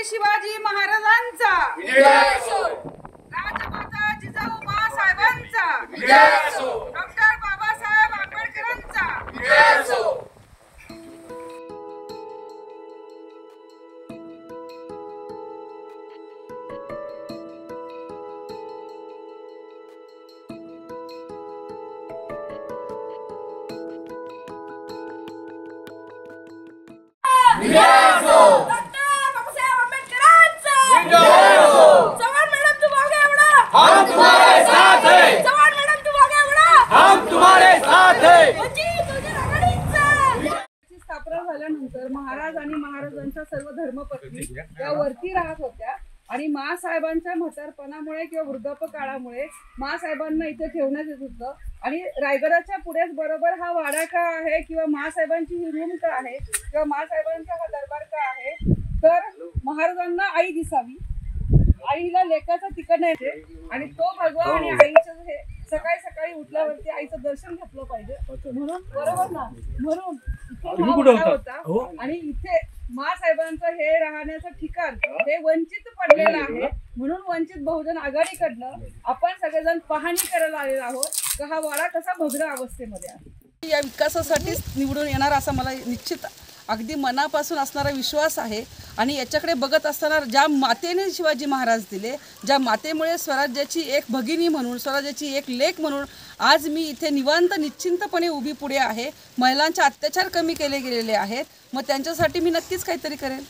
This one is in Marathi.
शिवाजी महाराजांचा राजमाता जिजाऊ साहेबांचा डॉक्टर बाबासाहेब आंबेडकरांचा झाल्यानंतर महाराज आणि महाराजांच्या सर्व धर्मपत्नी त्या वरती राहत होत्या आणि मासाहेबांच्या म्हातारपणामुळे किंवा वृद्धाप काळामुळे मासाहेबांना इथे ठेवण्यात येत होतं आणि रायगडाच्या पुढेच बरोबर हा वाडा का आहे किंवा मासाहेबांची ही रूम का आहे किंवा मासाहेबांचा हा दरबार का आहे तर महाराजांना आई दिसावी, आईला लेकाचा तिकडनं येते आणि तो भगवा आणि आईचं हे सकाळी सकाळी उठल्यावरती आईचं दर्शन घेतलं पाहिजे म्हणून बरोबर ना, म्हणून इथे होता आणि इथे मासाहेबांचं हे राहण्याचं ठिकाण हे वंचित पडलेलं आहे म्हणून वंचित बहुजन आघाडीकडनं आपण सगळेजण पाहणी करायला आलेलो आहोत की हा वाडा कसा भद्र अवस्थेमध्ये आहे. या विकासासाठीच निवडून येणार असा मला निश्चित अगदी मनापासून असणारा विश्वास आहे आणि याच्याकडे बघत असताना ज्या मातेने शिवाजी महाराज दिले, ज्या मातेमुळे स्वराज्याची एक भगिनी म्हणून, स्वराज्याची एक लेक म्हणून आज मी इथे निवांत निश्चिंतपणे उभी पुढे आहे. महिलांचे अत्याचार कमी केले गेलेले आहेत, मग त्यांच्यासाठी मी नक्कीच काहीतरी करेन.